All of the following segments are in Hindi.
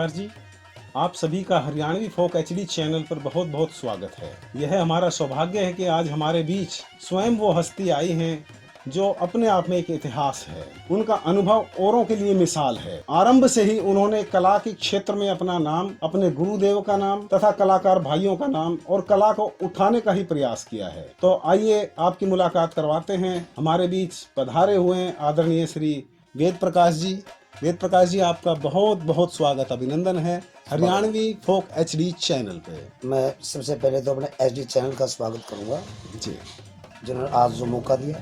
नमस्कार जी। आप सभी का हरियाणवी फोक एचडी चैनल पर बहुत बहुत स्वागत है। यह हमारा सौभाग्य है कि आज हमारे बीच स्वयं वो हस्ती आई हैं जो अपने आप में एक इतिहास है। उनका अनुभव औरों के लिए मिसाल है। आरंभ से ही उन्होंने कला के क्षेत्र में अपना नाम, अपने गुरुदेव का नाम तथा कलाकार भाइयों का नाम और कला को उठाने का ही प्रयास किया है। तो आइए आपकी मुलाकात करवाते हैं। हमारे बीच पधारे हुए हैं आदरणीय श्री वेद प्रकाश जी। वेद प्रकाश जी, आपका बहुत बहुत स्वागत, अभिनंदन है हरियाणवी फोक एचडी चैनल पे। मैं सबसे पहले तो अपने एचडी चैनल का स्वागत करूंगा जी, जिन्होंने आज जो मौका दिया।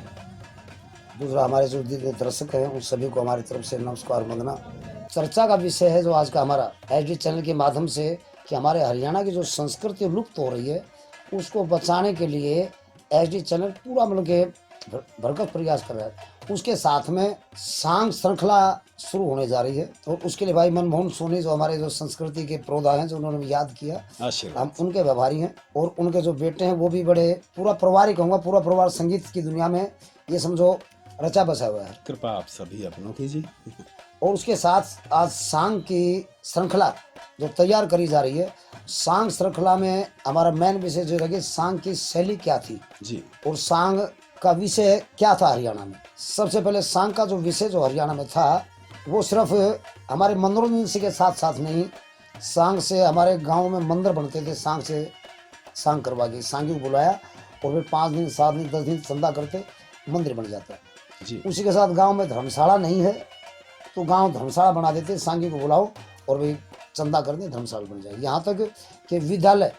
दूसरा, हमारे जो दर्शक हैं उन सभी को हमारी तरफ से नमस्कार वंदना। चर्चा का विषय है जो आज का हमारा एचडी चैनल के माध्यम से कि हमारे हरियाणा की जो संस्कृति लुप्त हो रही है उसको बचाने के लिए एचडी चैनल पूरा मतलब के भरकस प्रयास कर रहा है। उसके साथ में सांग श्रृंखला शुरू होने जा रही है और उसके लिए भाई मनमोहन सोनी जो हमारे जो संस्कृति के प्रोधा हैं जो उन्होंने याद किया, हम उनके आभारी हैं। और उनके जो बेटे हैं वो भी बड़े, पूरा परिवार ही कहूँगा, पूरा परिवार संगीत की दुनिया में ये समझो रचा बसा हुआ है। कृपा आप सभी अपनों की जी। और उसके साथ आज सांग की श्रृंखला जो तैयार करी जा रही है, सांग श्रृंखला में हमारा मेन विषय जो लगे सांग की शैली क्या थी जी और सांग का विषय क्या था हरियाणा में। सबसे पहले सांग का जो विषय जो हरियाणा में था वो सिर्फ हमारे मनोरंजन से के साथ साथ नहीं, सांग से हमारे गांव में मंदिर बनते थे। सांग से सांग करवा के सांगी को बुलाया और फिर 5 दिन 7 दिन 10 दिन चंदा करते, मंदिर बन जाता है जी। उसी के साथ गांव में धर्मशाला नहीं है तो गांव धर्मशाला बना देते, सांगी को बुलाओ और भाई चंदा कर दे, धर्मशाला बन जाए। यहाँ तक कि विद्यालय,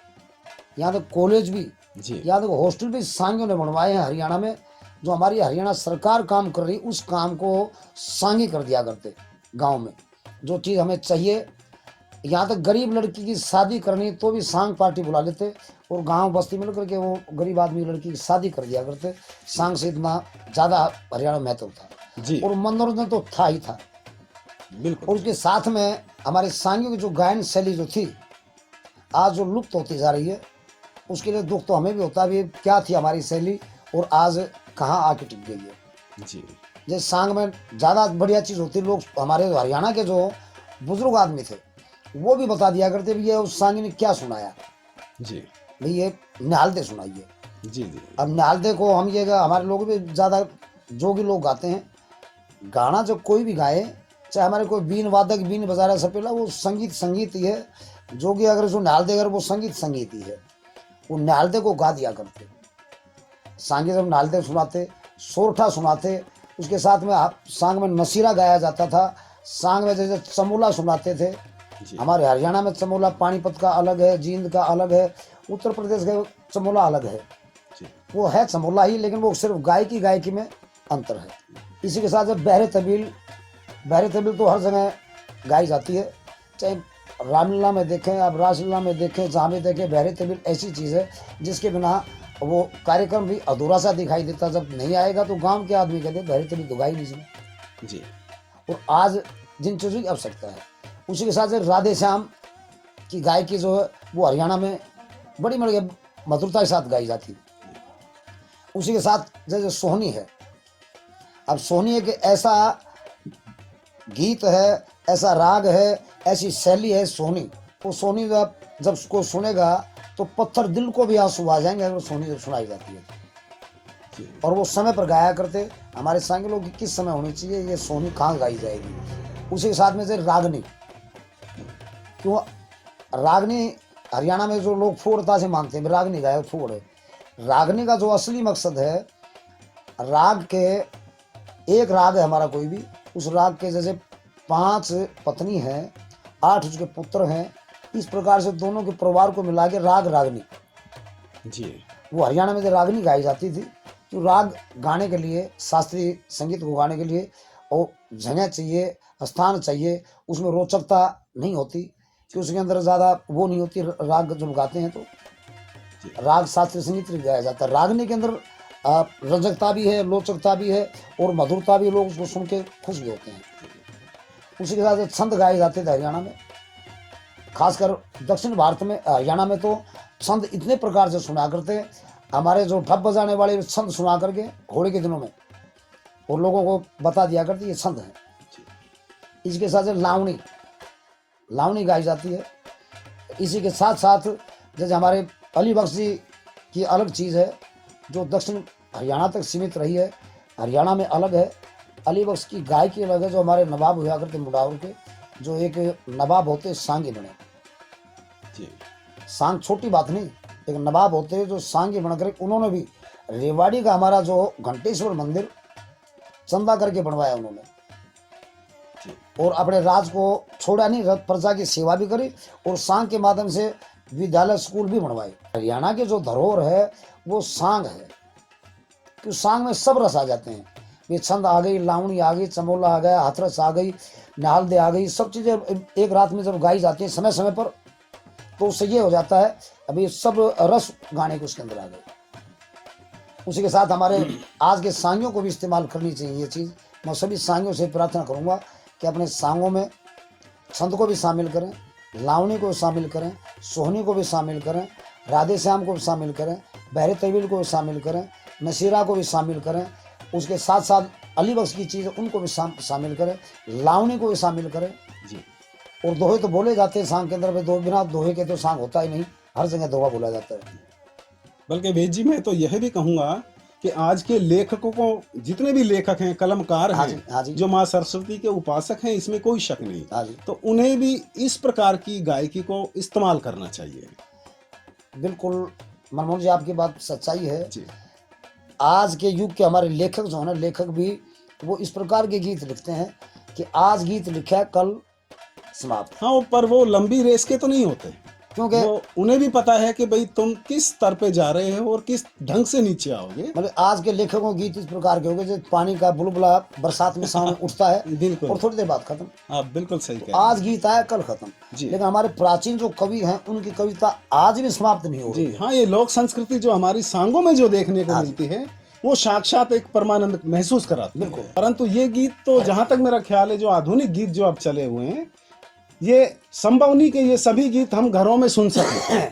यहाँ तक कॉलेज भी जी, यहाँ तक हॉस्टल भी सांगियों ने बनवाए हैं हरियाणा में। जो हमारी हरियाणा सरकार काम कर रही उस काम को सांगी कर दिया करते गांव में। जो चीज़ हमें चाहिए, यहाँ तक गरीब लड़की की शादी करनी तो भी सांग पार्टी बुला लेते और गांव बस्ती में करके वो गरीब आदमी लड़की की शादी कर दिया करते। सांग से इतना ज़्यादा हरियाणा में महत्व था जी, और मनोरंजन तो था ही था। बिल्कुल। और उसके साथ में हमारे सांगियों की जो गायन शैली जो थी आज जो लुप्त होती जा रही है, उसके लिए दुख तो हमें भी होता है क्या थी हमारी शैली और आज कहाँ आके टिक गई है। जी, जैसे सांग में ज़्यादा बढ़िया चीज़ होती, लोग हमारे हरियाणा के जो बुजुर्ग आदमी थे वो भी बता दिया करते भी ये उस सांगी ने क्या सुनाया, जी, भाई ये निहालते सुनाइए। जी, जी, अब निहालते को हम ये हमारे लोग भी ज़्यादा जोगी लोग गाते हैं, गाना जो कोई भी गाए, चाहे हमारे कोई बीन वादक बीन बजा रहा सपेला, वो संगीत ही है। जोगी अगर जो निहालते अगर वो संगीत ही है, वो निहालते को गा दिया करते। सांगे जब नालते सुनाते, सोरठा सुनाते, उसके साथ में सांग में नसीरा गाया जाता था। सांग में जैसे चमोला सुनाते थे। हमारे हरियाणा में चमोला पानीपत का अलग है, जींद का अलग है, उत्तर प्रदेश का चमोला अलग है। वो है चमोला ही, लेकिन वो सिर्फ गायकी में अंतर है। इसी के साथ जब बहरे तबील तो हर जगह गाई जाती है, चाहे रामलीला में देखें, आप रासलीला में देखें, जहाँ भी देखें, बहरे तबील ऐसी चीज़ है जिसके बिना वो कार्यक्रम भी अधूरा सा दिखाई देता। जब नहीं आएगा तो गांव के आदमी कहते बहरे तबील तो गाई नहीं सुना जी। और आज जिन चीज़ों की आवश्यकता है, उसी के साथ राधे श्याम की गायकी जो है वो हरियाणा में बड़ी मधुरता के साथ गाई जाती है। उसी के साथ जैसे सोहनी है, अब सोहनी एक ऐसा गीत है, ऐसा राग है, ऐसी शैली है सोहनी। वो सोहनी जब उसको सुनेगा तो पत्थर दिल को भी आंसू आ जाएंगे अगर सोहनी जब सुनाई जाती है। और वो समय पर गाया करते। हमारे सांगे लोग की किस समय होनी चाहिए, ये सोहनी कहाँ गाई जाएगी। उसी के साथ में से रागनी, क्यों रागनी हरियाणा में जो लोग फोड़ता से मानते हैं, रागनी गाया फोड़ है। रागनी का जो असली मकसद है, राग के एक राग है हमारा कोई भी, उस राग के जैसे 5 पत्नी हैं, 8 उसके पुत्र हैं, इस प्रकार से दोनों के परिवार को मिला के रागनी जी। वो हरियाणा में जो रागनी गाई जाती थी। तो राग गाने के लिए, शास्त्रीय संगीत को गाने के लिए और जगह चाहिए, स्थान चाहिए, उसमें रोचकता नहीं होती कि उसके अंदर ज़्यादा वो नहीं होती। राग जब गाते हैं तो राग शास्त्रीय संगीत गाया जाता है। रागनी के अंदर रंजकता भी है, लोचकता भी है और मधुरता भी, लोग उसको सुन के खुश भी होते हैं। उसी के साथ छंद गाए जाते थे हरियाणा में, खासकर दक्षिण भारत में। हरियाणा में तो छंद इतने प्रकार से सुना करते, हमारे जो ढप बजाने वाले छंद सुना करके होली के दिनों में और लोगों को बता दिया करते ये छंद है। इसके साथ लावणी, लावनी गाई जाती है। इसी के साथ साथ जैसे हमारे अली बख्श जी की अलग चीज़ है जो दक्षिण हरियाणा तक सीमित रही है, हरियाणा में अलग है। अली बख्श की गाय की अलग है, जो हमारे नवाब हुआ करते मुडावर के, जो एक नवाब होते सांगे बने। जी सांग छोटी बात नहीं, एक नवाब होते हैं जो सांगे बनकर, उन्होंने भी रेवाड़ी का हमारा जो घंटेश्वर मंदिर चंदा करके बनवाया उन्होंने, जी और अपने राज को छोड़ा नहीं, प्रजा की सेवा भी करी और सांग के माध्यम से विद्यालय स्कूल भी बनवाए। हरियाणा के जो धरोहर है वो सांग है, कि सांग में सब रस आ जाते हैं। ये छंद आ गई, लावणी आ गई, चमोला आ गया, हाथरस आ गई, नालदे आ गई, सब चीज़ें एक रात में जब गाई जाती है समय समय पर, तो उससे ये हो जाता है अभी सब रस गाने के उसके अंदर आ गए। उसी के साथ हमारे आज के सांगियों को भी इस्तेमाल करनी चाहिए ये चीज़। मैं सभी सांगियों से प्रार्थना करूंगा कि अपने सांगों में छंद को भी शामिल करें, लावणी को भी शामिल करें, सोहनी को भी शामिल करें, राधे श्याम को भी शामिल करें, बहरे तवील को भी शामिल करें, नशीरा को भी शामिल करें। उसके साथ साथ अली बख्श की चीज़ उनको भी शामिल करें, लावणी को भी शामिल करें। जी और दोहे तो बोले जाते हैं सांग के अंदर, दो बिना दोहे के तो सांग होता ही नहीं, हर जगह दोहा बोला जाता है। बल्कि वेद जी मैं तो यह भी कहूंगा कि आज के लेखकों को, जितने भी लेखक हैं, कलमकार हाँ जी, हाँ हैं, जी। जो माँ सरस्वती के उपासक हैं, इसमें कोई शक नहीं, हाँ जी, तो उन्हें भी इस प्रकार की गायकी को इस्तेमाल करना चाहिए। बिल्कुल मनमोहन जी, आपकी बात सच्चाई है। जी आज के युग के हमारे लेखक जो है ना, लेखक भी वो इस प्रकार के गीत लिखते हैं कि आज गीत लिखा है कल समाप्त, हाँ, पर वो लंबी रेस के तो नहीं होते, क्योंकि वो उन्हें भी पता है कि भाई तुम किस स्तर पे जा रहे हो और किस ढंग से नीचे आओगे। मतलब आज के लेखकों के गीत इस प्रकार के हो गए जैसे पानी का बुलबुला बरसात में सामने उठता है बिल्कुल, और थोड़ी देर बाद खत्म। आप बिल्कुल सही कह तो रहे हैं। आज गीत आया कल खत्म, जी। लेकिन हमारे प्राचीन जो कवि हैं उनकी कविता आज भी समाप्त नहीं हो रही। जी हाँ, ये लोक संस्कृति जो हमारी सांगों में जो देखने को हाँ मिलती है, वो साक्षात एक परमानंद महसूस कराती है। बिल्कुल। परंतु ये गीत तो जहां तक मेरा ख्याल है, जो आधुनिक गीत जो अब चले हुए हैं, ये संभव नहीं कि ये सभी गीत हम घरों में सुन सकें।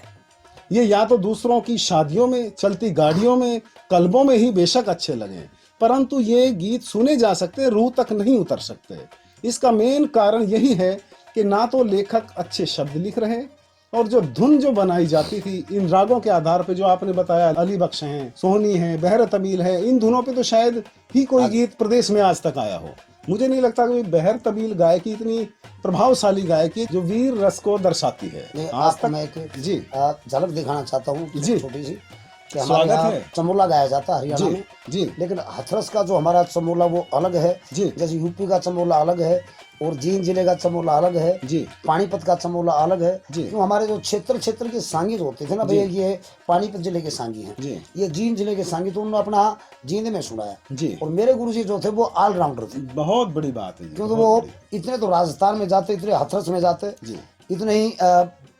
ये या तो दूसरों की शादियों में, चलती गाड़ियों में, क्लबों में ही बेशक अच्छे लगें, परंतु ये गीत सुने जा सकते, रूह तक नहीं उतर सकते। इसका मेन कारण यही है कि ना तो लेखक अच्छे शब्द लिख रहे, और जो धुन जो बनाई जाती थी इन रागों के आधार पे, जो आपने बताया अली बख्श हैं, सोहनी है, बहर तबील है, इन धुनों पे तो शायद ही कोई गीत प्रदेश में आज तक आया हो। मुझे नहीं लगता कि बहर तबील गायकी इतनी प्रभावशाली गायकी जो वीर रस को दर्शाती है आज तक। मैं एक जी झलक दिखाना चाहता हूँ जी। छोटी सी, कि हमारे स्वागत यहाँ है। चमोला गाया जाता है हरियाणा जी में, जी लेकिन हाथरस का जो हमारा चमोला वो अलग है। जी जैसे यूपी का चमोला अलग है और जींद जिले का चमोला अलग है, जी पानीपत का चमोला अलग है। जी। क्यों हमारे जो क्षेत्र के सांगी जो होते थे ना भैया, ये पानीपत जिले के सांगी हैं, जी ये जींद जिले के सांगी, तो उन्होंने अपना जींद में सुना है। जी, और मेरे गुरुजी जो थे वो ऑलराउंडर थे, बहुत बड़ी बात है जी, क्योंकि बहुत वो बड़ी। इतने तो राजस्थान में जाते, इतने हाथरस में जाते, जी इतने ही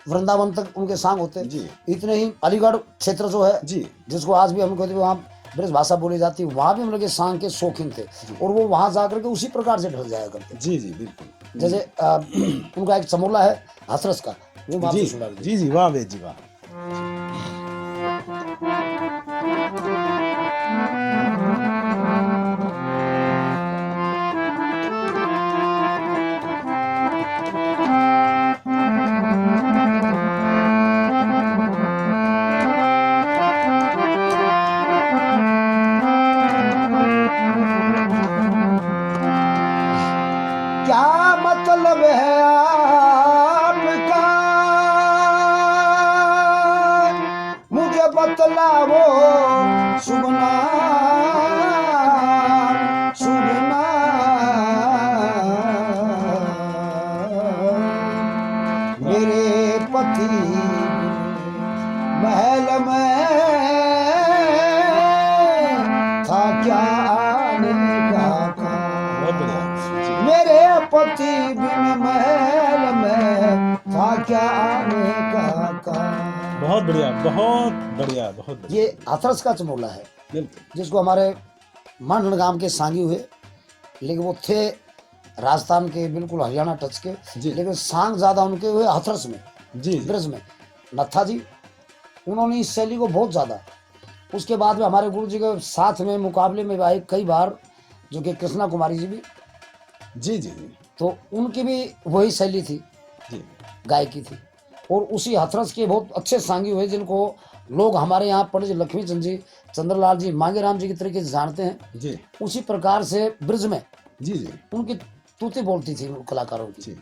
वृंदावन तक उनके सांग होते, जी इतने ही अलीगढ़ क्षेत्र जो है, जी जिसको आज भी हम कहते हैं वहाँ ब्रज भाषा बोली जाती है, वहाँ भी हम लोग सांग के शौकीन थे, और वो वहाँ जा करके उसी प्रकार से ढल जाया करते। जी जी बिल्कुल। जैसे उनका एक चमोला है हाथरस का, वो मैं आपको जी सुना दूं। जी जी, वाह वेद जी वाह। क्या मतलब है आपका मुझे बतलाओ, सुगना सुगना मेरे पति महल में था क्या आने का बहुत बढ़िया जी, मेरे पति बिन महल में था क्या आने का। बहुत बढ़िया बहुत बढ़िया बहुत बढ़िया। ये हाथरस का चमोला है, बिल्कुल जिसको हमारे मानगाम के सांगी हुए, लेकिन वो थे राजस्थान के बिल्कुल हरियाणा टच के, जी। लेकिन सांग ज्यादा उनके हुए हाथरस में, जी जी ब्रज में। नत्था जी उन्होंने इस शैली को बहुत ज्यादा, उसके बाद में हमारे गुरु जी के साथ में मुकाबले में आए कई बार, जो कि कृष्णा कुमारी जी भी, जी जी जी तो उनकी भी वही शैली थी। जी गायकी थी। और उसी हाथरस के बहुत अच्छे सांगी हुए जिनको लोग हमारे यहाँ पंडित लक्ष्मी चंद जी, चंद्रलाल जी, मांगेराम जी की तरीके से जानते हैं। जी उसी प्रकार से ब्रिज में जी जी उनकी तूती बोलती थी उन कलाकारों की। जी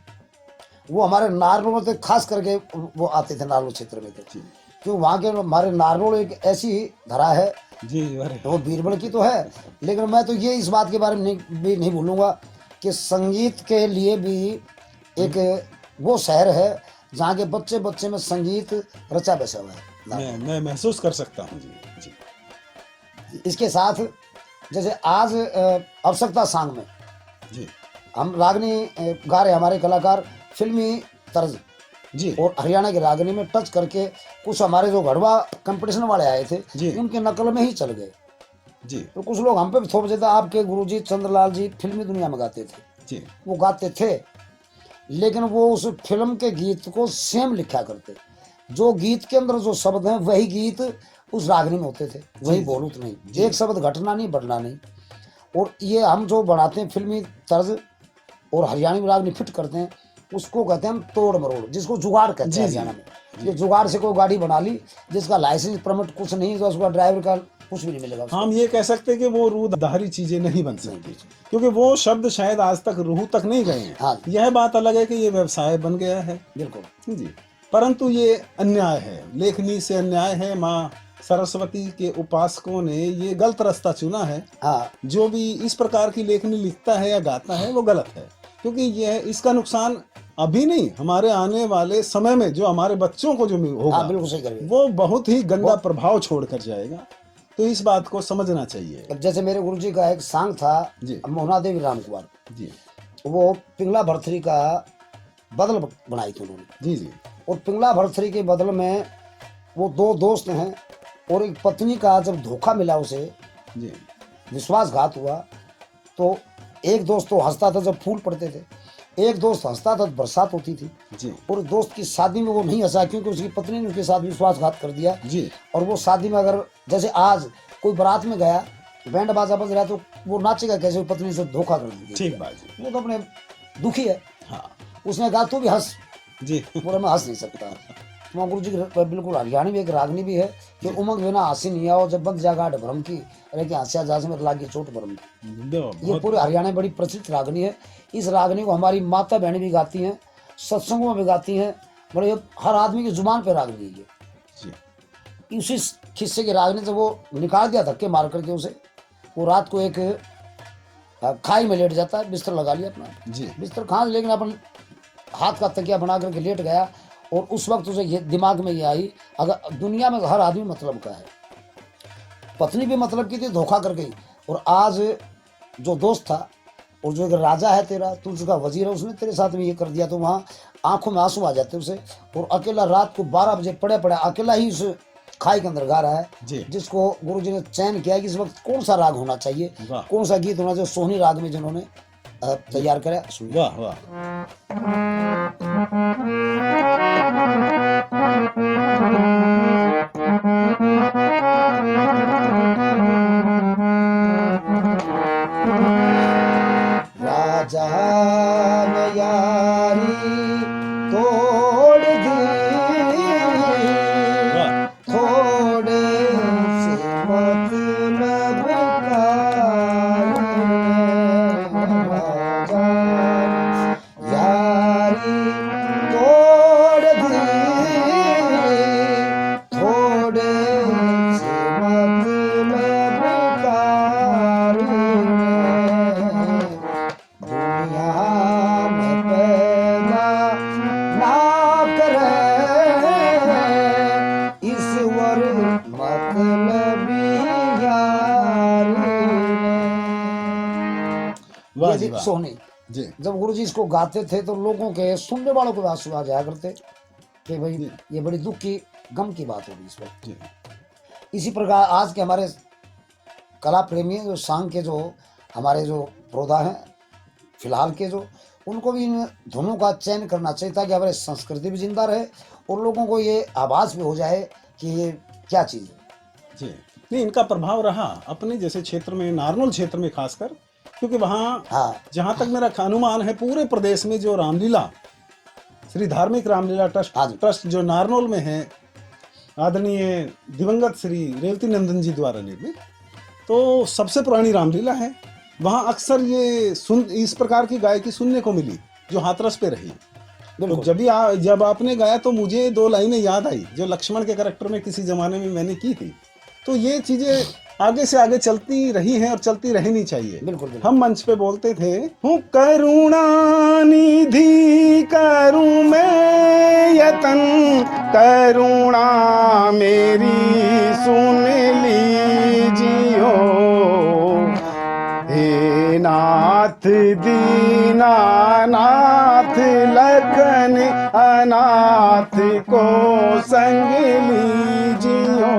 वो हमारे नारनौल में थे, खास करके वो आते थे नारनौल क्षेत्र में थे, जी क्यों वहाँ के हमारे नारनौल एक ऐसी धरा है, जी। अरे तो वो बीरबल की तो है, लेकिन मैं तो ये इस बात के बारे में नहीं भूलूंगा कि संगीत के लिए भी एक वो शहर है जहाँ के बच्चे बच्चे में संगीत रचा बसा हुआ है। मैं महसूस कर सकता हूँ। जी जी इसके साथ जैसे आज आवश्यकता सांग में जी हम रागनी गा रहे, हमारे कलाकार फिल्मी तर्ज जी और हरियाणा की रागनी में टच करके कुछ हमारे जो घड़वा कंपटीशन वाले आए थे जी उनके नकल में ही चल गए। जी तो कुछ लोग हम पे भी थोप देते, आपके गुरुजी चंद्रलाल जी फिल्मी दुनिया में गाते थे, जी वो गाते थे, लेकिन वो उस फिल्म के गीत को सेम लिखा करते, जो गीत के अंदर जो शब्द हैं वही गीत उस रागनी में होते थे, वही बोलूत नहीं, एक शब्द घटना नहीं बढ़ना नहीं। और ये हम जो बनाते हैं फिल्मी तर्ज और हरियाणवी रागनी फिट करते हैं, उसको कहते हैं हम तोड़ मरोड़, जिसको जुगाड़ कहते जी, हैं जी, हरियाणा में। ये जुगाड़ से कोई गाड़ी बना ली जिसका लाइसेंस परमिट कुछ नहीं, तो उसका ड्राइवर का कुछ भी नहीं मिलेगा उसको। हम ये कह सकते हैं कि वो रूहदारी चीजें नहीं बन सकती, क्योंकि वो शब्द शायद आज तक रूह तक नहीं गए हैं। हाँ। यह बात अलग है कि ये व्यवसाय बन गया है बिल्कुल जी, परंतु ये अन्याय है, लेखनी से अन्याय है। माँ सरस्वती के उपासकों ने ये गलत रास्ता चुना है। हाँ। जो भी इस प्रकार की लेखनी लिखता है या गाता है वो गलत है, क्योंकि यह इसका नुकसान अभी नहीं, हमारे आने वाले समय में जो हमारे बच्चों को जो होगा, हाँ बिल्कुल सही करिए। वो बहुत ही गंदा प्रभाव छोड़ कर जाएगा। तो इस बात को समझना चाहिए। अब जैसे मेरे गुरुजी का एक सांग था जी मोहना देवी राम कुमार जी वो पिंगला भरथरी का बदल बनाई थी उन्होंने। जी जी और पिंगला भरथरी के बदल में वो दो दोस्त हैं और एक पत्नी का जब धोखा मिला, उसे जी विश्वासघात हुआ, तो एक दोस्त तो हंसता था जब फूल पड़ते थे, एक दोस्त हंसता था बरसात होती थी। जी और दोस्त की शादी में वो नहीं हंसा क्योंकि उसकी पत्नी ने उसके साथ विश्वासघात कर दिया। जी और वो शादी में अगर जैसे आज कोई बारात में गया, बैंड बाजा बज रहा है, तो वो नाचेगा कैसे, पत्नी से धोखा कर दिया। ठीक बात जी। वो तो अपने दुखी है। हाँ उसने कहा तू भी हंस, जी बोला मैं हंस नहीं सकता। तो गुरु जी बिल्कुल हरियाणी में एक रागनी भी है कि उमंग बिना हंसी नहीं आओ, जब बंद जागा भ्रम की, अरे कि हंसिया जा से मेरे लागी चोट भरम की। ये पूरे हरियाणा में बड़ी प्रचलित रागनी है। इस रागनी को हमारी माता बहनें भी गाती हैं, सत्संगों में भी गाती हैं, बड़े हर आदमी की जुबान पे रागनी है ये। जी उसी खिस्से की रागनी से वो निकाल दिया धक्के मार करके उसे, वो रात को एक खाई में लेट जाता है, बिस्तर लगा लिया अपना, जी बिस्तर खान, लेकिन अपन हाथ का तकिया बना करके लेट गया। और उस वक्त उसे ये दिमाग में ये आई, अगर दुनिया में हर आदमी मतलब का है, पत्नी भी मतलब की थी, धोखा कर गई, और आज जो दोस्त था और जो एक राजा है तेरा, तू उसका वजीर है, उसने तेरे साथ में ये कर दिया, तो वहाँ आंखों में आंसू आ जाते उसे। और अकेला रात को 12 बजे पड़े अकेला ही उस खाई के अंदर गा रहा है, जिसको गुरुजी ने चयन किया कि इस वक्त कौन सा राग होना चाहिए, कौन सा गीत होना चाहिए, सोहनी राग में जिन्होंने तैयार करा। वाह वाह। राजा ने यारी तोड़ दी, थोड़े से मतलब का, राजा यारी तोड़ दी, थोड़े से मतलब का, दुनिया में पैदा ना करे ईश्वर मतलबी यारी। वाह जी वाह। सोहनी जी जब गुरुजी इसको गाते थे तो लोगों के सुनने वालों को आंसू आ जाया करते कि भाई ये बड़ी दुख की गम की बात होगी इस वक्त। इसी प्रकार आज के हमारे कला प्रेमी जो सांग के जो हमारे जो प्रोधा हैं फिलहाल के, जो उनको भी इन धुनों का चयन करना चाहिए ताकि हमारी संस्कृति भी जिंदा रहे और लोगों को ये आभास भी हो जाए कि ये क्या चीज़ है। जी नहीं, इनका प्रभाव रहा अपने जैसे क्षेत्र में, नारनौल क्षेत्र में खासकर, क्योंकि वहाँ हाँ जहाँ तक मेरा अनुमान है पूरे प्रदेश में जो रामलीला श्री धार्मिक रामलीला ट्रस्ट हाँ जी। ट्रस्ट जो नारनौल में है, आदरणीय दिवंगत श्री रेवती नंदन जी द्वारा निर्मित, तो सबसे पुरानी रामलीला है। वहाँ अक्सर ये इस प्रकार की गायकी सुनने को मिली जो हाथरस पे रही। तो बिल्कुल जब आपने गाया तो मुझे 2 लाइनें याद आई जो लक्ष्मण के करैक्टर में किसी जमाने में मैंने की थी। तो ये चीजें आगे से आगे चलती रही हैं और चलती रहनी चाहिए। बिल्कुल बिल्कुल। हम मंच पे बोलते थे, हूँ करुणा निधि करूँ मैं यतन, करुणा मेरी सुन लीजियो, हे नाथ दीनानाथ लखन अनाथ को संग लीजियो।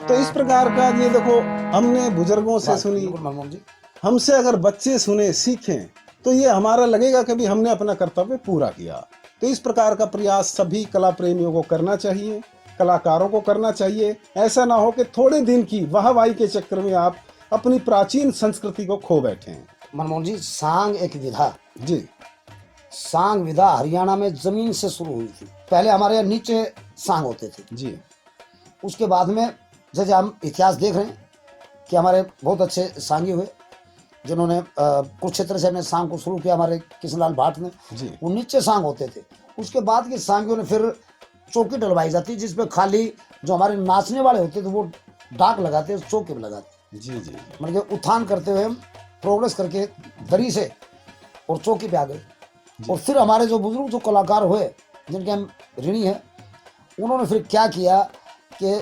तो इस प्रकार का ये देखो, हमने बुजुर्गों से सुनी, बिल्कुल मनमोहन जी। हमसे अगर बच्चे सुने सीखें तो ये हमारा लगेगा कि भी हमने अपना कर्तव्य पूरा किया। तो इस प्रकार का प्रयास सभी कला प्रेमियों को करना चाहिए, कलाकारों को करना चाहिए। ऐसा ना हो कि थोड़े दिन की वाहवाही के चक्कर में आप अपनी प्राचीन संस्कृति को खो बैठे हैं। मनमोहन जी, सांग एक विधा, जी सांग विधा हरियाणा में जमीन से शुरू हुई थी। पहले हमारे यहाँ नीचे सांग होते थे, जी उसके बाद में जैसे हम इतिहास देख रहे हैं कि हमारे बहुत अच्छे सांगी हुए जिन्होंने कुरुक्षेत्र से अपने सांग को शुरू किया, हमारे किशनलाल भाट ने। जी वो नीचे सांग होते थे। उसके बाद के सांगियों ने फिर चौकी डलवाई जाती, जिसपे खाली जो हमारे नाचने वाले होते थे वो डाक लगाते, चौकी पे लगाते। जी जी मतलब कि उत्थान करते हुए हम प्रोग्रेस करके दरी से और चौकी पे आ गए। और फिर हमारे जो बुजुर्ग जो कलाकार हुए जिनके हम ऋणी हैं, उन्होंने फिर क्या किया कि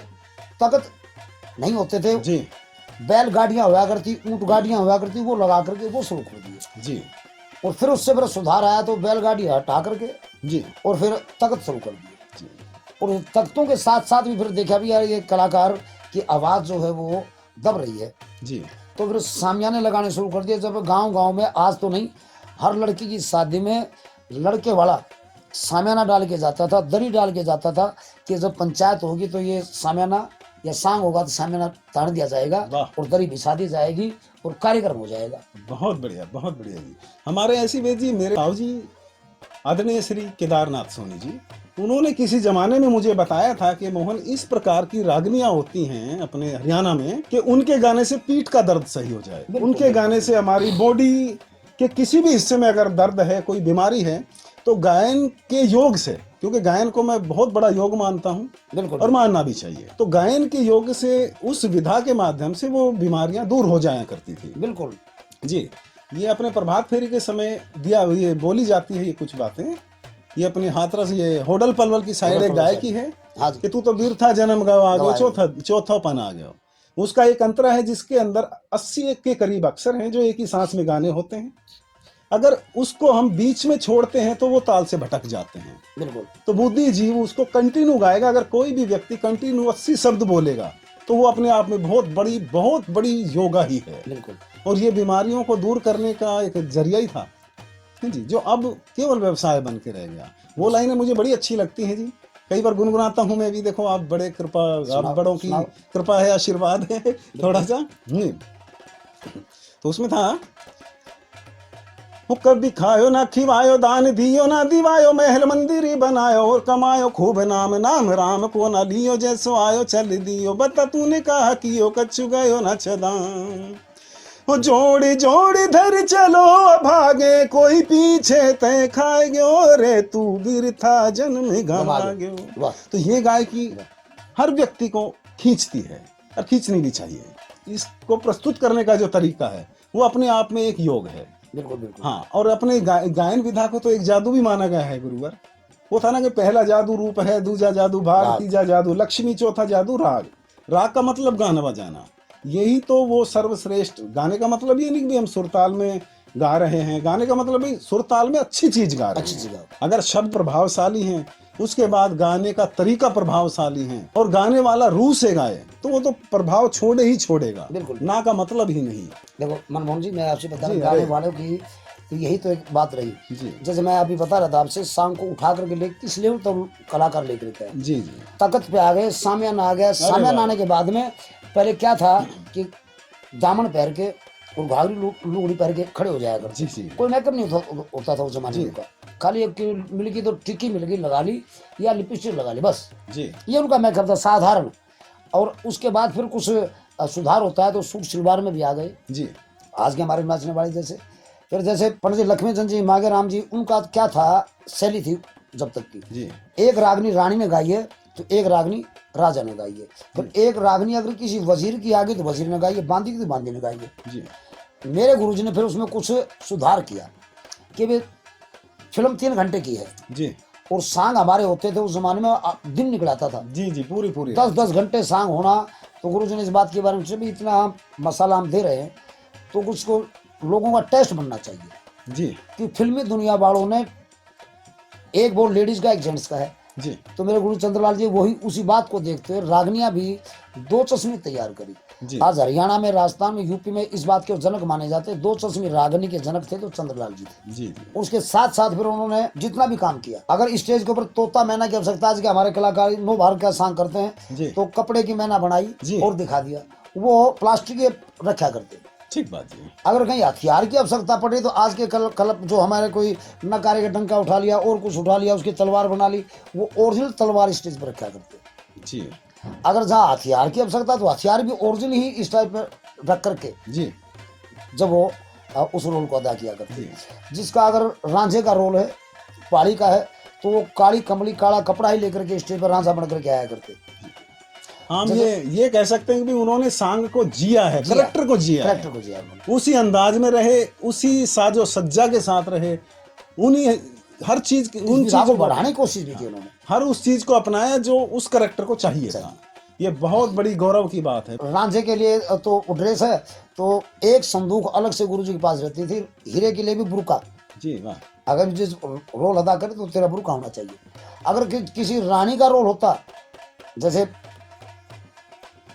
तख्त नहीं होते थे, जी बैलगाड़ियां हुआ करती, ऊंट गाड़ियां हुआ करती, वो लगा करके वो शुरू कर दिए। जी और फिर उससे फिर सुधार आया तो बैलगाड़ी हटा करके जी और फिर तख्त शुरू कर दिए। जी और तख्तों के साथ साथ भी फिर देखा भी यार ये कलाकार की आवाज़ जो है वो दब रही है, जी तो फिर सामियाने लगाने शुरू कर दिए। जब गांव-गांव में, आज तो नहीं, हर लड़की की शादी में लड़के वाला सामियाना डाल के जाता था, दरी डाल के जाता था कि जब पंचायत होगी तो ये सामियाना या सांग होगा तो सामियाना तान दिया जाएगा वाह। और दरी बिछा दी जाएगी और कार्यक्रम हो जाएगा। बहुत बढ़िया जी। हमारे ऐसी वेद जी, मेरे बाबू जी आदरणीय श्री केदारनाथ सोनी जी, उन्होंने किसी जमाने में मुझे बताया था कि मोहन, इस प्रकार की रागनियां होती हैं अपने हरियाणा में कि उनके गाने से पीठ का दर्द सही हो जाए। उनके गाने से हमारी बॉडी के किसी भी हिस्से में अगर दर्द है, कोई बीमारी है, तो गायन के योग से, क्योंकि गायन को मैं बहुत बड़ा योग मानता हूँ बिल्कुल। और मानना भी चाहिए, तो गायन के योग से, उस विधा के माध्यम से वो बीमारियां दूर हो जाया करती थी। बिल्कुल जी, ये अपने प्रभात फेरी के समय दिया, ये बोली जाती है ये कुछ बातें। ये अपनी हाथरस, ये होडल पलवल की साइड एक गायकी है हाँ जी। कि तू तो वीर था जन्म गवा गयो, चौथा पन आ गया। उसका एक अंतरा है जिसके अंदर 80 के करीब अक्षर हैं जो एक ही सांस में गाने होते हैं। अगर उसको हम बीच में छोड़ते हैं तो वो ताल से भटक जाते हैं। बिल्कुल। तो बुद्धि जीव उसको कंटिन्यू गाएगा। अगर कोई भी व्यक्ति कंटिन्यू 80 शब्द बोलेगा तो वो अपने आप में बहुत बड़ी योगा ही है। बिल्कुल। और ये बीमारियों को दूर करने का एक जरिया ही था जी, जो अब केवल व्यवसाय बन के रह गया। वो लाइनें मुझे बड़ी अच्छी लगती हैं जी, कई बार गुनगुनाता हूँ मैं भी। देखो, आप बड़े कृपा, आप बड़ों की कृपा है, आशीर्वाद है थोड़ा सा। तो उसमें था, कभी खायो ना खिवायो, दान दियो ना दिवायो, महल मंदिर बनायो और कमायो खूब नाम, नाम राम को ना लियो, जैसो आयो चल दियो, बता तूने कहा कियो कछु गयो ना छदाम। जोड़ी जोड़ी धर चलो भागे, कोई पीछे तय खाएगो, रे तू बिरथा जन्म गवागो। तो ये गायकी हर व्यक्ति को खींचती है और खींचनी भी चाहिए। इसको प्रस्तुत करने का जो तरीका है वो अपने आप में एक योग है। बिल्कुल बिल्कुल। हाँ, और अपने गायन विधा को तो एक जादू भी माना गया है गुरुवर। वो था ना कि पहला जादू रूप है, दूसरा जादू भाग, तीसरा जादू लक्ष्मी, चौथा जादू राग। राग का मतलब गाना बजाना, यही तो वो सर्वश्रेष्ठ। गाने का मतलब ये नहीं कि हम सुरताल में गा रहे हैं, गाने का मतलब है सुरताल में अच्छी चीज गा रहे हैं। अगर शब्द प्रभावशाली हैं, उसके बाद गाने का तरीका प्रभावशाली है और गाने वाला रूह से गाए तो वो तो प्रभाव छोड़े ही छोड़ेगा। बिल्कुल। ना का मतलब ही नहीं। देखो मनमोहन जी, मैं आपसे बता रहा हूँ, गाने वालों की तो यही तो एक बात रही जी। जैसे मैं अभी बता रहा था आपसे, शाम को उठा करके ले किस लेवल तो कलाकार लेकर गए जी जी, तख्त पे आ गए, सामियाना आ गया। सामियाना आने के बाद में पहले क्या था कि दामन पहन के और घाघरी लुगड़ी पहन के खड़े हो जाया करते। जी जी कोई मेकअप नहीं होता था उस जमाने में का। खाली एक मिल गई तो टिक्की मिल गई लगा ली या लिपस्टिक लगा ली, बस जी ये उनका मेकअप था साधारण। और उसके बाद फिर कुछ सुधार होता है तो सूट सलवार में भी आ गए जी आज के हमारे नाचने वाले जैसे। फिर जैसे पंडित लक्ष्मीचंद जी, मागे राम जी, उनका क्या था, शैली थी जब तक की, जी एक रागनी रानी ने गाई है तो एक रागनी राजा ने गाई है। फिर एक रागनी अगर किसी वजीर की आ गई तो वजीर ने गाई है, बांदी की तो बांदी ने गाई है। जी मेरे गुरुजी ने फिर उसमें कुछ सुधार किया कि वे फिल्म 3 घंटे की है जी और सांग हमारे होते थे उस जमाने में दिन निकलाता था, जी जी पूरी पूरी 10-10 घंटे सांग होना। तो गुरुजी ने इस बात के बारे में सोचा भी इतना हम मसाला हम दे रहे हैं तो कुछ को लोगों का टेस्ट बनना चाहिए जी कि फिल्मी दुनिया वालों ने एक बोल लेडीज का एक जेंट्स का है। जी तो मेरे गुरु चंद्रलाल जी वही उसी बात को देखते हुए रागनियां भी 2 चश्मे तैयार करी। जी आज हरियाणा में, राजस्थान में, यूपी में इस बात के जनक माने जाते हैं। 2 चश्मे रागनी के जनक थे तो चंद्रलाल जी थे। जी जी उसके साथ साथ फिर उन्होंने जितना भी काम किया, अगर स्टेज के ऊपर तोता मैना की आवश्यकता आज के हमारे कलाकार नो भारत का सांग करते हैं जी तो कपड़े की मैना बनाई जी। और दिखा दिया, वो प्लास्टिक के रखा करते। ठीक बात जी अगर कहीं हथियार की आवश्यकता पड़ी तो आज के कल जो हमारे कोई नकारे का डंका उठा लिया और कुछ उठा लिया उसकी तलवार बना ली, वो ओरिजिनल तलवार स्टेज पर रखा करते। जी अगर जहाँ हथियार की आवश्यकता तो हथियार भी ओरिजिनल ही इस टाइप पर रख करके जी जब वो उस रोल को अदा किया करते। जी जिसका अगर रांझे का रोल है, पहाड़ी का है, तो वो काली कमली काला कपड़ा ही लेकर के स्टेज पर रांझा बन करके आया करते। हम ये कह सकते हैं कि भी उन्होंने सांग को जिया है, जिया। करेक्टर को जिया है, करेक्टर को जिया उन्होंने। उसी अंदाज में रहे, उसी साजो सज्जा के साथ रहे, उन्हीं हर चीज की उन इस चीजों को को बढ़ाने की कोशिश भी की उन्होंने। हर उस चीज को अपनाया जो उस करेक्टर को चाहिए था। ये बहुत बड़ी गौरव की बात है। रांझे के लिए तो ड्रेस है तो एक संदूक अलग से गुरुजी के पास रहती थी, हीरे के लिए भी बुरका। जी वाह अगर जिस रोल अदा करे तो तेरा बुरका होना चाहिए। अगर किसी रानी का रोल होता जैसे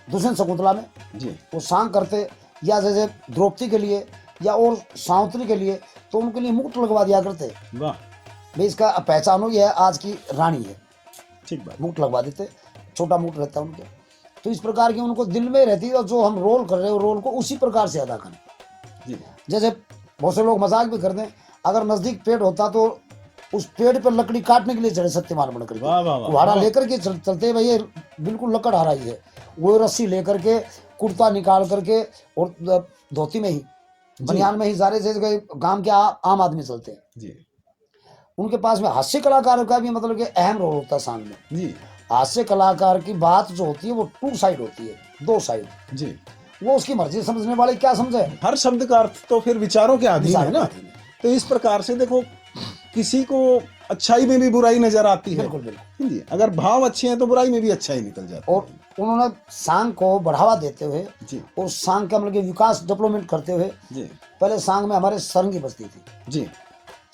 दुष्यंत शकुंतला में जी वो सांग करते, या जैसे द्रौपदी के लिए या और सावित्री के लिए तो उनके लिए मुकुट लगवा दिया करते। वाह भाई इसका पहचान हो ये आज की रानी है, ठीक बात मुकुट लगवा देते, छोटा मुकुट रहता है उनके। तो इस प्रकार की उनको दिल में रहती है और जो हम रोल कर रहे हो रोल को उसी प्रकार से अदा करें। जी जैसे बहुत से लोग मजाक भी करते हैं, अगर नजदीक पेड़ होता तो उस पेड़ पर लकड़ी काटने के लिए चढ़े सत्यवान बनकर वाह वाह वाह कुहाड़ा लेकर के चलते भाई ये बिल्कुल लकड़ आ रही है, वो रस्सी लेकर के कुर्ता निकाल करके और धोती में ही बनियान में ही सारे से गांव के आम आदमी चलते हैं। जी उनके पास में हास्य कलाकारों का भी मतलब कि अहम रोल होता है सांग में। जी हास्य कलाकार की बात जो होती है वो 2 साइड होती है, 2 साइड। जी वो उसकी मर्जी समझने वाले क्या समझे, हर शब्द का अर्थ तो फिर विचारों के अधीन है ना। तो इस प्रकार से देखो किसी को अच्छाई में भी बुराई नजर आती है। बिल्कुल बिल्कुल। जी अगर भाव अच्छे हैं तो बुराई में भी अच्छाई निकल जाती है। और उन्होंने सांग को बढ़ावा देते हुए जी और सांग का मतलब कि विकास डेवलपमेंट करते हुए, जी पहले सांग में हमारे सारंगी बजती थी, जी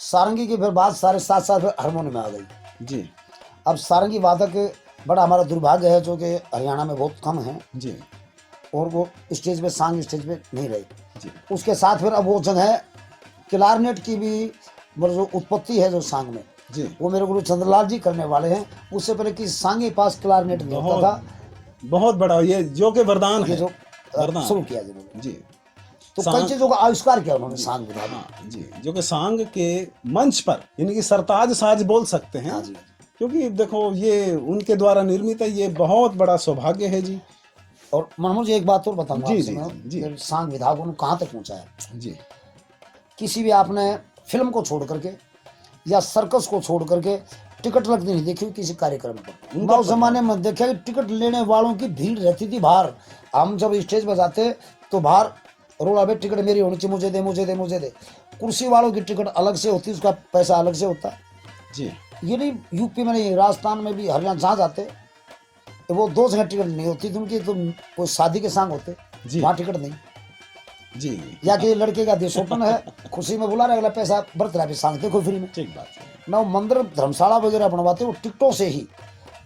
सारंगी की फिर बात सारे साथ साथ हारमोनियम में आ गई। जी अब सारंगी वादक बड़ा हमारा दुर्भाग्य है जो कि हरियाणा में बहुत कम है जी और वो स्टेज पे सांग स्टेज पे नहीं रहे। जी उसके साथ फिर अब वो जगह क्लारनेट की भी मतलब जो उत्पत्ति है जो सांग में जी वो मेरे गुरु चंद्रलाल जी करने वाले हैं। उससे पहले किसी सांग के पास क्लारनेट नहीं होता था, बहुत बड़ा ये जो कि वरदान ये है, जो वरदान शुरू किया जिन्होंने। जी तो सांग- कई चीजों का आविष्कार किया उन्होंने सांग विधा में। हाँ जी जो कि सांग के मंच पर यानी कि सरताज साज बोल सकते हैं। हाँ जी। क्योंकि देखो ये उनके द्वारा निर्मित है, ये बहुत बड़ा सौभाग्य है जी। और मनमोहन जी एक बात और बताऊंगा जी, आपसे जी, मैं, जी। कि सांग विधा को कहाँ तक पहुंचाया। जी किसी भी आपने फिल्म को छोड़ करके या सर्कस को छोड़ करके टिकट लगती नहीं देखी किसी कार्यक्रम पर। उनका उस जमाने में देखा कि टिकट लेने वालों की भीड़ रहती थी बाहर। हम जब स्टेज पर जाते तो बाहर रोला भाई टिकट मेरी होनी चाहिए, मुझे दे मुझे दे मुझे दे। कुर्सी वालों की टिकट अलग से होती, उसका पैसा अलग से होता। जी ये नहीं यूपी में नहीं, राजस्थान में भी हरियाणा जहाँ जाते तो वो 2 जगह टिकट नहीं होती थी उनकी। तो कोई शादी के सांग होते जी वहाँ टिकट नहीं, जी या कि लड़के का देशोपन है खुशी में बुला रहे अगला पैसा बरत रहा है सांग देखो फ्री में। ठीक बात है। ना वो मंदिर धर्मशाला वगैरह बनवाते वो टिकटों से ही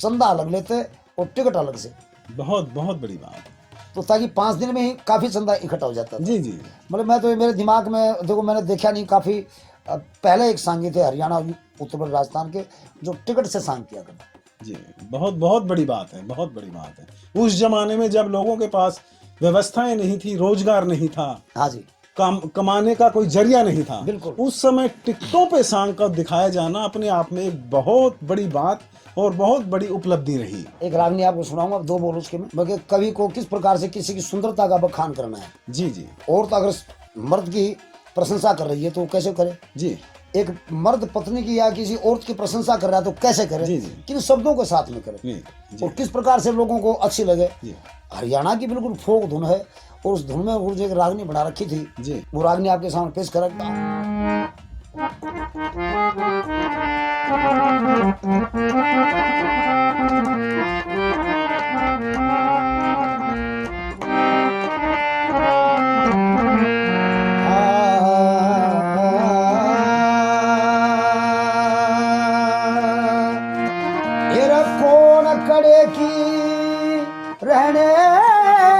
चंदा अलग लेते और टिकट अलग से, बहुत बहुत बड़ी बात। तो ताकि 5 दिन में ही काफी चंदा इकट्ठा हो जाता था। जी जी मतलब मैं तो मेरे दिमाग में देखो मैंने देखा नहीं, काफी पहले एक सांगी थे हरियाणा उत्तर प्रदेश राजस्थान के जो टिकट से सांग किया करते। जी बहुत बहुत बड़ी बात है, बहुत बड़ी बात है। उस जमाने में जब लोगों के पास व्यवस्थाएं नहीं थी, रोजगार नहीं था, हाँ जी, कमाने का कोई जरिया नहीं था। बिल्कुल। उस समय टिकटों पे सांग का दिखाया जाना अपने आप में एक बहुत बड़ी बात और बहुत बड़ी उपलब्धि रही। एक रागनी आपको सुनाऊंगा, 2 बोल उसके में। बल्कि कवि को किस प्रकार से किसी की सुंदरता का बखान करना है। जी जी औरत अगर मर्द की प्रशंसा कर रही है तो कैसे करे। जी एक मर्द पत्नी की या किसी औरत की प्रशंसा कर रहा है तो कैसे करे। जी, जी। किन शब्दों के साथ में करे जी जी और किस प्रकार से लोगों को अच्छी लगे। जी हरियाणा की बिल्कुल फोक धुन है और उस धुन में गुरु जी एक रागनी बना रखी थी। जी वो रागनी आपके सामने पेश कर रखता हूं। तेरा कौन कड़े की रहने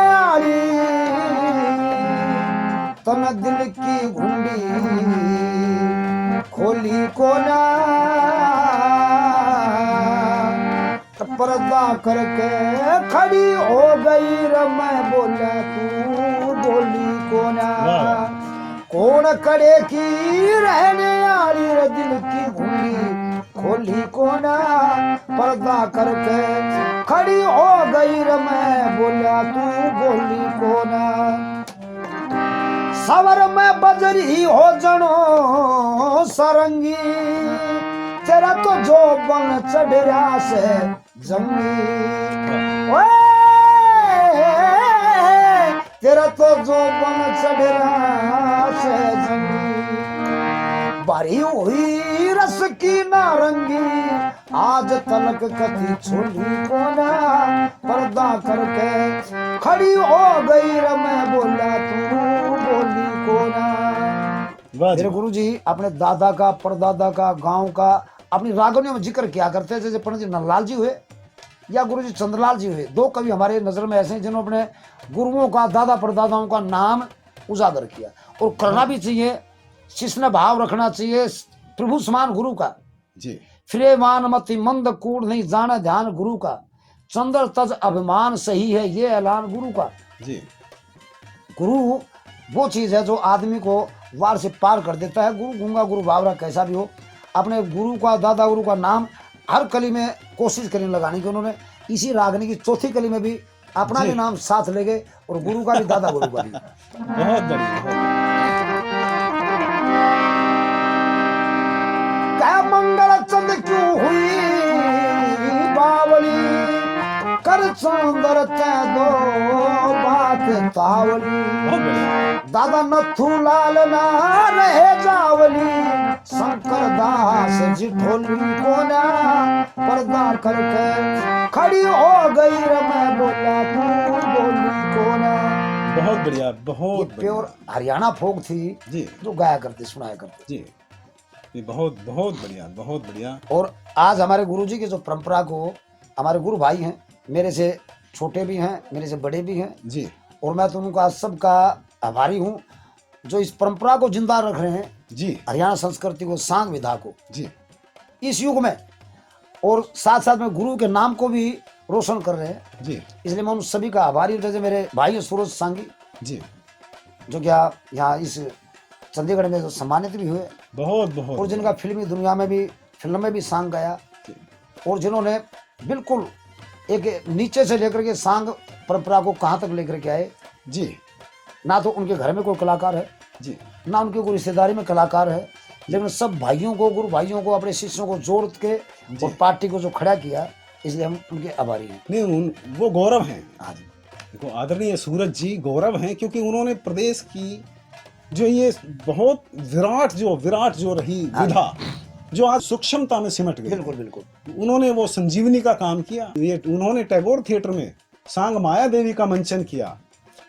वाली तन दिल की घुंडी खोली को ना पर्दा करके खड़ी हो गई रे मैं बोला तू बोली को ना। कौन कड़े की रहने वाली रे दिल की घुंडी खोली को ना पर्दा करके खड़ी हो गई रे मैं बोला तू बोली को ना। सवर में बजरी हो जनो सरंगी तेरा तो जो बन चढ़ा से जंगी। ओए तेरा तो जो बन चढ़ा से जंगी। बारी हुई रस की नारंगी आज तलक कति छोली को ना पर्दा करके खड़ी हो गई रे मैं बोला तू बोली को ना। मेरे गुरु जी अपने दादा का परदादा का गांव का अपनी रागनियों में जिक्र किया करते, जैसे पंडित जी नंदलाल जी हुए या गुरु जी चंद्रलाल जी हुए। 2 कवि हमारे नजर में ऐसे हैं जिन्होंने अपने गुरुओं का दादा परदादाओं का नाम उजागर किया और करना भी चाहिए। शिष्य ने भाव रखना चाहिए प्रभु समान गुरु का। जी फिरे मान मति मंद कूड़ नहीं जाना ध्यान गुरु का। चंद्र तज अभिमान सही है ये ऐलान गुरु का। जी गुरु वो चीज है जो आदमी को वार से पार कर देता है। गुरु गूंगा गुरु बावरा कैसा भी हो, अपने गुरु का दादा गुरु का नाम हर कली में कोशिश करें लगाने की। उन्होंने इसी रागनी की 4थी कली में भी अपना भी नाम साथ ले गए और गुरु का भी दादा गुरु का भी। बहुत बढ़िया। क्या मंगल चंद क्यों हुई बावली कर सुंदर दो बात तावली। दादा नथू लाल ना रहे जावली शंकर दास जिठोली को ना पर्दा करके खड़ी हो गई रे मैं बोला तू बोली को ना। बहुत बढ़िया बहुत प्योर हरियाणा फोक थी जी जो गाया करते सुनाया करते जी। ये बहुत बहुत बढ़िया बहुत बढ़िया। और आज हमारे गुरुजी की जो परंपरा को हमारे गुरु भाई हैं, मेरे से छोटे भी हैं मेरे से बड़े भी हैं जी और मैं तो उनका सबका आभारी हूँ जो इस परंपरा को जिंदा रख रहे हैं जी हरियाणा संस्कृति को सांग विधा को जी इस युग में और साथ साथ में गुरु के नाम को भी रोशन कर रहे हैं। जी इसलिए मैं उन सभी का आभारी हूँ। जैसे मेरे भाई हैं सूरज सांगी जी जो क्या यहाँ इस चंडीगढ़ में सम्मानित भी हुए बहुत बहुत और जिनका फिल्मी दुनिया में भी फिल्म में भी सांग गाया और जिन्होंने बिल्कुल एक नीचे से लेकर के सांग परंपरा को कहाँ तक लेकर के आए। जी ना तो उनके घर में कोई कलाकार है जी ना उनके कोई रिश्तेदारी में कलाकार है, लेकिन सब भाइयों को गुरु भाइयों को अपने शिष्यों को जोड़ के और पार्टी को जो खड़ा किया, इसलिए हम उनके आभारी हैं। नहीं वो गौरव हैं। हाँ जी देखो आदरणीय सूरज जी गौरव हैं क्योंकि उन्होंने प्रदेश की जो ये बहुत विराट जो रही विधा जो आज सूक्ष्मता में सिमट गई। बिल्कुल बिल्कुल उन्होंने वो संजीवनी का काम किया। ये उन्होंने टैगोर थिएटर में सांग माया देवी का मंचन किया।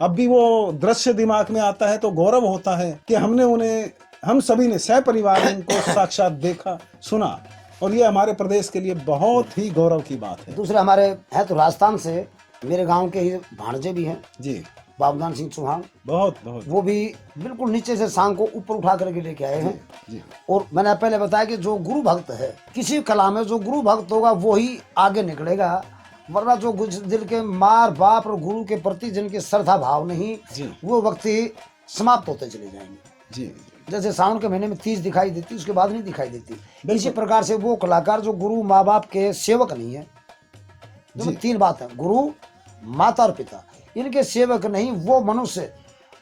अब भी वो दृश्य दिमाग में आता है तो गौरव होता है कि हमने उन्हें हम सभी ने सहपरिवार इनको साक्षात देखा सुना और ये हमारे प्रदेश के लिए बहुत ही गौरव की बात है। दूसरे हमारे है तो राजस्थान से मेरे गांव के ही भाणजे भी हैं जी बाबूदान सिंह चौहान, बहुत बहुत वो भी बिल्कुल नीचे से सांग को ऊपर उठा करके लेके आए हैं। जी और मैंने पहले बताया कि जो गुरु भक्त है किसी कला में जो गुरु भक्त होगा वो ही आगे निकलेगा, वरना जो दिल के मार बाप और गुरु के प्रति जिनके श्रद्धा भाव नहीं जी वो व्यक्ति समाप्त होते चले जाएंगे। जी जैसे सावन के महीने में तीज दिखाई देती, उसके बाद नहीं दिखाई देती। बिल्कुल। इसी प्रकार से वो कलाकार जो गुरु माँ बाप के सेवक नहीं है, जी। तीन बात है, गुरु, माता और पिता, इनके सेवक नहीं, वो मनुष्य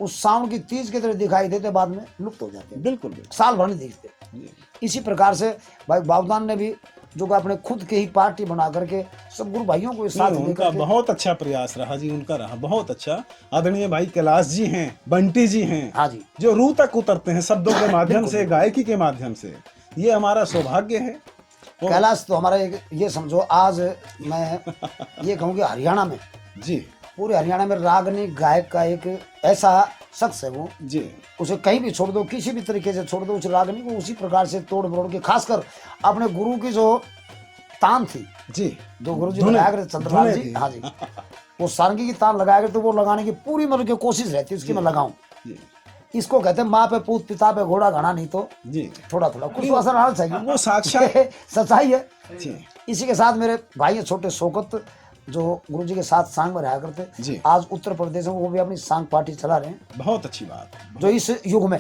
उस सावन की तीज की तरह दिखाई देते, बाद में लुप्त हो जाते हैं, बिल्कुल बिल्कुल। साल भर नहीं दिखते। जी। इसी प्रकार से भाई बाबूदान ने भी जो कि अपने खुद की ही पार्टी बना करके सब गुरु भाइयों को साथ नहीं, लेकर उनका के, बहुत अच्छा प्रयास रहा जी, उनका रहा बहुत अच्छा। आदरणीय भाई कैलाश जी हैं, बंटी जी हैं, हाँ जी, जो रूह तक उतरते हैं शब्दों के माध्यम से, गायकी के माध्यम से। ये हमारा सौभाग्य है। और- कैलाश तो हमारा एक, ये समझो आज मैं ये कहूँ कि हरियाणा में, जी पूरे हरियाणा में रागनी गायक का एक ऐसा शख्स है वो, जी उसे कहीं भी छोड़ दो, किसी भी तरीके से छोड़ दो, उस रागनी को उसी प्रकार से तोड़ मरोड़ के, खासकर अपने गुरु की जो तान थी, जी जो गुरु जी धुने- लगाया करते चंद्रलाल धुने जी, थी। हाँ जी, वो सारंगी की तान लगाया करते, वो लगाने की पूरी मतलब की कोशिश रहती है उसकी, मैं लगाऊं। जी इसको कहते हैं माँ पे पूत, पिता पे घोड़ा, घना नहीं तो जी थोड़ा थोड़ा कुछ तो असर आना चाहिए। वो साक्षात सच्चाई है। जी इसी के साथ मेरे भाई हैं छोटे शौकत, जो गुरु जी के साथ सांग में रहा करते, जी। आज उत्तर प्रदेश में वो भी अपनी सांग पार्टी चला रहे हैं, बहुत अच्छी बात। जो इस युग में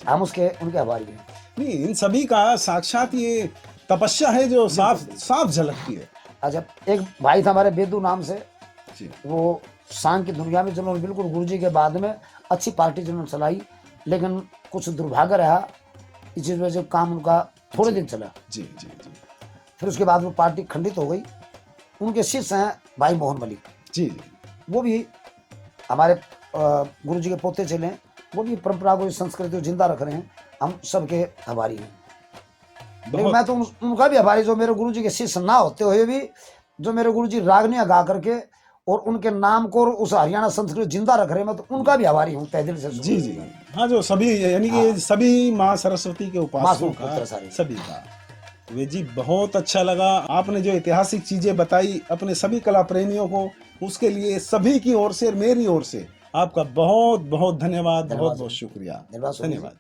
हम उसके उनके आभारी हैं। नहीं, इन सभी का साक्षात ये तपस्या है जो साफ साफ झलकती है। अच्छा, एक भाई था हमारे बेदू नाम से, जी वो सांग की दुनिया में जिन्होंने बिल्कुल गुरु जी के बाद में अच्छी पार्टी जिन्होंने चलाई, लेकिन कुछ दुर्भाग्य रहा, इस वजह से काम उनका थोड़े दिन चला, जी जी जी फिर उसके बाद वो पार्टी खंडित हो गई। उनके शिष्य हैं भाई मोहन मलिक, जी जी वो भी हमारे गुरु जी के पोते चले हैं, वो भी परंपरा को, संस्कृति को जिंदा रख रहे हैं, हम सबके आभारी हैं। लेकिन बहुत मैं तो उनका भी आभारी, जो मेरे गुरु जी के शिष्य ना होते हुए भी जो मेरे गुरु जी रागनियाँ गा करके और उनके नाम को और उस हरियाणा संस्कृति जिंदा रख रहे हैं, मैं तो उनका भी आभारी हूँ तहे दिल से। जी जी हाँ, जो सभी यानी कि सभी माँ सरस्वती के उपासकों मासूम पुत्र का, सारे। सभी का। वे जी बहुत अच्छा लगा, आपने जो ऐतिहासिक चीजें बताई अपने सभी कला प्रेमियों को, उसके लिए सभी की ओर से, मेरी ओर से आपका बहुत बहुत धन्यवाद, बहुत बहुत शुक्रिया, धन्यवाद। धन्यवाद।